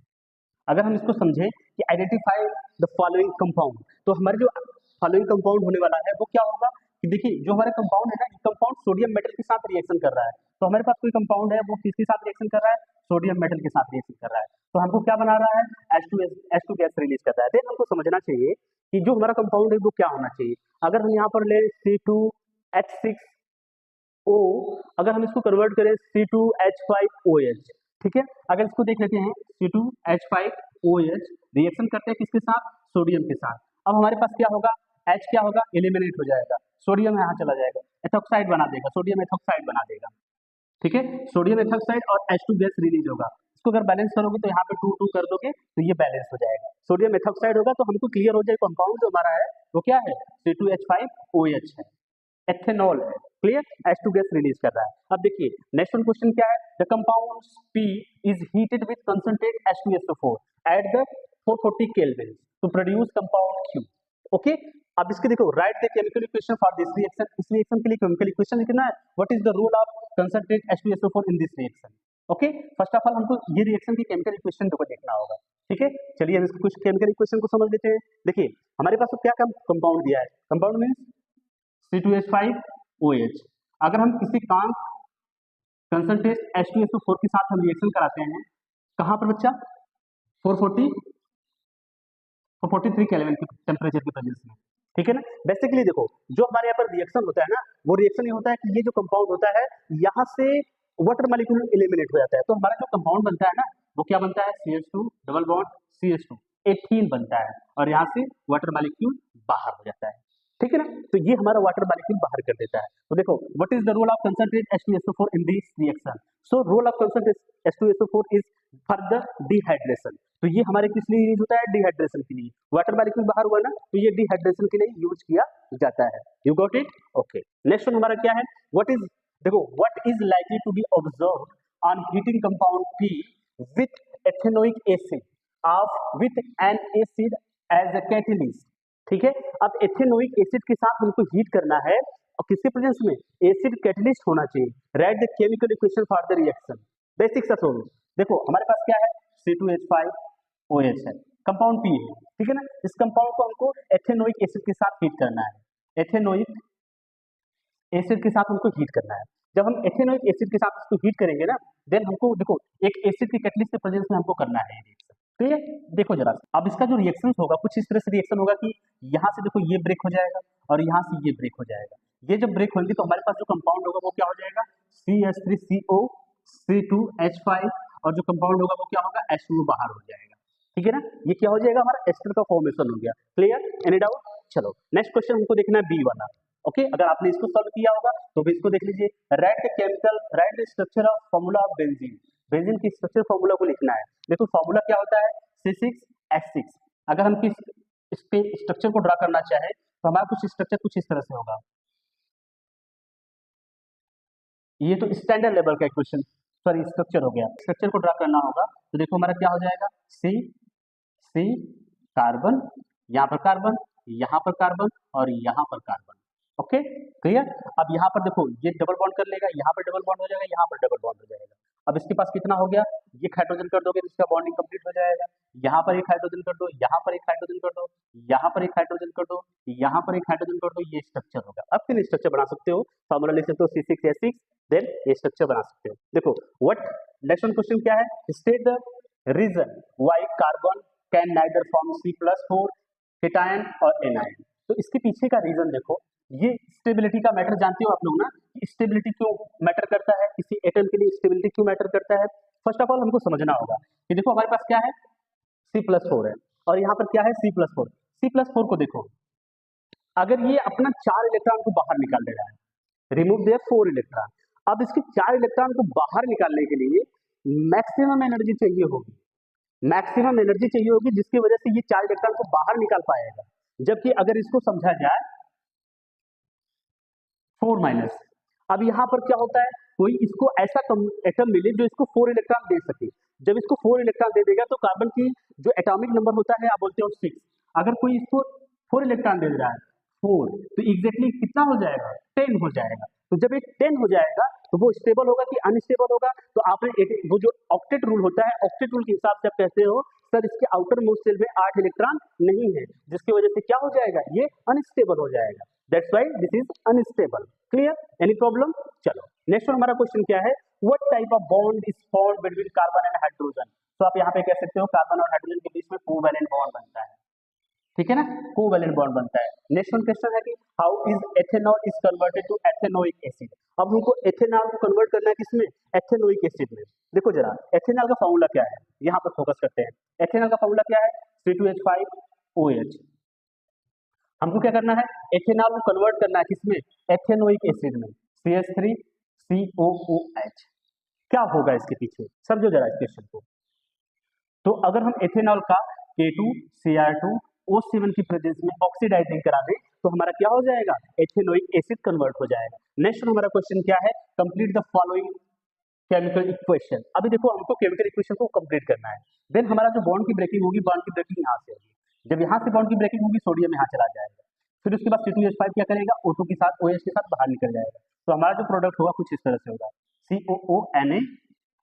अगर हम इसको समझें कि आइडेंटिफाई द फॉलोइंग कंपाउंड, तो हमारे जो फॉलोइंग कंपाउंड होने वाला है वो क्या होगा कि देखिए जो हमारा कंपाउंड है ना, ये कंपाउंड सोडियम मेटल के साथ रिएक्शन कर रहा है। तो हमारे पास कोई कंपाउंड है वो किसके साथ रिएक्शन कर रहा है, सोडियम मेटल के साथ रिएक्शन कर रहा है। तो हमको क्या बना रहा है, H2 गैस रिलीज कर रहा है। देन हमको समझना चाहिए कि जो हमारा कंपाउंड है वो क्या होना चाहिए। अगर हम यहाँ पर ले C2H6O, अगर हम इसको कन्वर्ट करें C2H5OH, ठीक है, अगर इसको देख लेते हैं C2H5OH रिएक्शन करते हैं किसके साथ, सोडियम के साथ। अब हमारे पास क्या होगा, H क्या होगा, एलिमिनेट हो जाएगा, सोडियम यहाँ चला जाएगा, एथॉक्साइड बना देगा, सोडियम एथॉक्साइड बना देगा। ठीक है, सोडियम एथॉक्साइड और H2 गैस रिलीज होगा। इसको अगर बैलेंस करोगे तो यहाँ पे 2 कर दोगे तो ये बैलेंस हो जाएगा, सोडियम एथॉक्साइड होगा। तो हमको क्लियर हो जाए कंपाउंड जो हमारा है वो क्या है, C2H5OH है, एथेनॉल है। क्लियर, H2 गैस रिलीज कर रहा है। अब देखिए नेक्स्ट क्वेश्चन क्या है, the compound P is heated with concentrate H2SO4 at the 440 kelvin to produce compound Q। Okay, अब इसके देखो, write the chemical equation for this reaction. इस रिएक्शन के लिए केमिकल इक्वेशन लिखना है, what is the role of concentrate H2SO4 in this reaction. Okay, first of all हमको ये रिएक्शन की केमिकल इक्वेशन को देखना होगा। ठीक है, चलिए हम इसको कुछ केमिकल इक्वेशन को समझ लेते हैं। देखिए हमारे पास तो क्या कंपाउंड दिया है, कंपाउंड मींस C2H5OH। अगर हम किसी काम कंसंट्रेट H2SO4 के साथ हम रिएक्शन कराते हैं, कहाँ पर बच्चा, 443 केल्विन के टेम्परेचर के प्रेजेंस में। ठीक है ना, बेसिकली देखो जो हमारे यहाँ पर रिएक्शन होता है ना, वो रिएक्शन ये होता है कि ये जो कंपाउंड होता है यहाँ से वाटर मॉलिक्यूल एलिमिनेट हो जाता है। तो हमारा जो कंपाउंड बनता है ना वो क्या बनता है, CH2 double bond CH2 ethene बनता है, और यहाँ से वाटर मॉलिक्यूल बाहर हो जाता है। ठीक है ना, तो ये हमारा वाटर मॉलिक्यूल बाहर कर देता है। तो देखो what is the role of concentrate H2SO4 in this reaction. So role of concentrate H2SO4 is for the dehydration. तो ये हमारे किस लिए यूज होता है, डिहाइड्रेशन के लिए। वाटर मॉलिक्यूल बाहर हुआ ना, तो ये डिहाइड्रेशन के लिए यूज किया जाता है। You got it, okay. Next one हमारा क्या है, व्हाट इज, देखो what is likely to be observed on heating compound P with ethanoic acid of with an acid as a catalyst. ठीक है, अब एथेनोइक एसिड के साथ हमको हीट करना है, और किसके प्रेजेंस में, एसिड कैटलिस्ट होना चाहिए। Right the chemical equation for the reaction. Basic सा सोल्व, देखो हमारे पास क्या है, C2H5OH है, कंपाउंड P है। ठीक है ना, इस कंपाउंड को हमको एथेनोइक एसिड के साथ हीट करना है, एथेनोइक एसिड के साथ हमको हीट करना है। जब हम एथेनोइक एसिड के साथ इसको हीट करेंगे ना, देन हमको देखो एक एसिड के कैटलिस्ट के प्रेजेंस में हमको करना है ये रिएक्शन। तो ये देखो जरा, अब इसका जो रिएक्शन होगा कुछ इस तरह से रिएक्शन होगा कि यहाँ से देखो ये ब्रेक हो जाएगा और यहाँ से ये ब्रेक हो जाएगा। ये जब ब्रेक होंगे तो हमारे पास जो कंपाउंड होगा वो क्या हो जाएगा, CH3CO C2H5, और जो कंपाउंड होगा वो क्या होगा, H2 बाहर हो जाएगा। ठीक है ना, ये क्या हो जाएगा, हमारा एस्टर का फॉर्मेशन हो गया। Clear, any doubt. चलो नेक्स्ट क्वेश्चन हमको देखना है बी वाला। ओके, अगर आपने इसको सॉल्व किया होगा तो भी इसको देख लीजिए। Right the chemical, right the structure of formula of benzene. Benzene की स्ट्रक्चर फॉर्मूला को लिखना है। देखो फॉर्मूला क्या होता है, C6H6। अगर हम इस पे स्ट्रक्चर को ड्रा करना चाहे तो हमारा कुछ स्ट्रक्चर कुछ इस तरह से होगा। ये तो स्टैंडर्ड लेवल का क्वेश्चन, सॉरी स्ट्रक्चर हो गया। स्ट्रक्चर को ड्रा करना होगा तो देखो हमारा क्या हो जाएगा, C कार्बन, यहाँ पर कार्बन, यहाँ पर कार्बन और यहाँ पर कार्बन। Okay clear. अब यहाँ पर देखो ये डबल बॉन्ड कर लेगा, यहाँ पर डबल बॉन्ड हो जाएगा, यहाँ पर डबल बॉन्ड हो जाएगा। अब इसके पास कितना हो गया, ये हाइड्रोजन कर दोगे तो इसका बॉन्डिंग कंप्लीट हो जाएगा। यहाँ पर एक हाइड्रोजन कर दो, यहाँ पर एक हाइड्रोजन कर दो, यहाँ पर एक हाइड्रोजन कर दो, यहाँ पर एक हाइड्रोजन कर दो, ये स्ट्रक्चर होगा। अब फिर स्ट्रक्चर बना सकते हो, फॉर्मूला लिख सकते हो C6H6, देन ये स्ट्रक्चर बना सकते हो। देखो व्हाट नेक्स्ट क्वेश्चन क्या है, state the reason why carbon can neither form C+4 cation और एनायन। तो इसके पीछे का रीजन देखो, ये स्टेबिलिटी का मैटर जानते हो आप लोग ना, कि स्टेबिलिटी क्यों मैटर करता है, किसी एटम के लिए स्टेबिलिटी क्यों मैटर करता है। फर्स्ट ऑफ ऑल हमको समझना होगा कि देखो हमारे पास क्या है, C+4 है और यहाँ पर क्या है C+4। C+4 को देखो, अगर ये अपना 4 इलेक्ट्रॉन को बाहर निकाल दे रहा है, रिमूव देयर 4 इलेक्ट्रॉन, अब इसके 4 इलेक्ट्रॉन को बाहर निकालने के लिए मैक्सिमम एनर्जी चाहिए होगी, मैक्सिमम एनर्जी चाहिए होगी, जिसकी वजह से ये 4 इलेक्ट्रॉन को बाहर निकाल पाएगा। जबकि अगर इसको समझा जाए 4 माइनस, अब यहाँ पर क्या होता है, कोई इसको ऐसा एटम मिले जो इसको 4 इलेक्ट्रॉन दे सके। जब इसको 4 इलेक्ट्रॉन दे देगा तो कार्बन की जो एटॉमिक नंबर होता है आप बोलते हो 6, अगर कोई इसको 4 इलेक्ट्रॉन दे रहा है 4, तो एग्जैक्टली कितना हो जाएगा, 10 हो जाएगा। तो जब एक 10 हो जाएगा तो वो स्टेबल होगा कि अनस्टेबल होगा। तो आपने वो जो ऑक्टेट रूल होता है, ऑक्टेट रूल के हिसाब से आप कहते हो सर इसके आउटर मोस्ट शेल में 8 इलेक्ट्रॉन नहीं है, जिसकी वजह से क्या हो जाएगा, ये अनस्टेबल हो जाएगा। That's why this is unstable. Clear, any problem. चलो नेक्स्ट हमारा क्वेश्चन क्या है, what type of bond is formed between carbon and hydrogen. तो आप यहाँ पे कह सकते हो कार्बन और हाइड्रोजन के बीच में कोवैलेंट बॉन्ड बनता है, ठीक है ना, कोवैलेंट बॉन्ड बनता है। नेक्स्ट क्वेश्चन है कि how is ethanol is converted to ethanoic acid. अब हमको एथेनॉल को कन्वर्ट करना है किसमें, एथेनोइक एसिड में। देखो जरा एथेनॉल का फॉर्मूला क्या है, यहाँ पर फोकस करते हैं। एथेनॉल का फॉर्मूला क्या है, C2H5OH। हमको क्या करना है, एथेनॉल को कन्वर्ट करना है किसमें, एथेनोइक एसिड में, CH3COOH। क्या होगा इसके पीछे, समझो जरा इस क्वेश्चन को। तो अगर हम एथेनॉल का K2Cr2O7 की प्रेजेंस में ऑक्सीडाइजिंग करा दें तो हमारा क्या हो जाएगा, एथेनोइक एसिड कन्वर्ट हो जाएगा। नेक्स्ट हमारा क्वेश्चन क्या है, complete the following chemical equation. अभी देखो हमको केमिकल इक्वेशन को कंप्लीट करना है। देन हमारा जो बॉन्ड की ब्रेकिंग होगी, बॉन्ड की ब्रेकिंग यहाँ से होगी। जब यहाँ से बॉन्ड की ब्रेकिंग होगी सोडियम यहाँ चला जाएगा, फिर उसके बाद C2H5 क्या करेगा, O2 के साथ OH के साथ बाहर निकल जाएगा। तो हमारा जो प्रोडक्ट होगा कुछ इस तरह से होगा, COONA,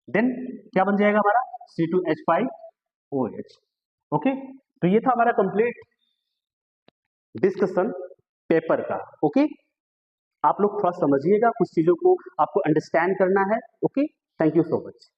देन क्या बन जाएगा हमारा C2H5OH। ओके, तो ये था हमारा कंप्लीट डिस्कशन पेपर का। ओके, आप लोग थोड़ा समझिएगा, कुछ चीजों को आपको अंडरस्टैंड करना है। Okay, thank you so much.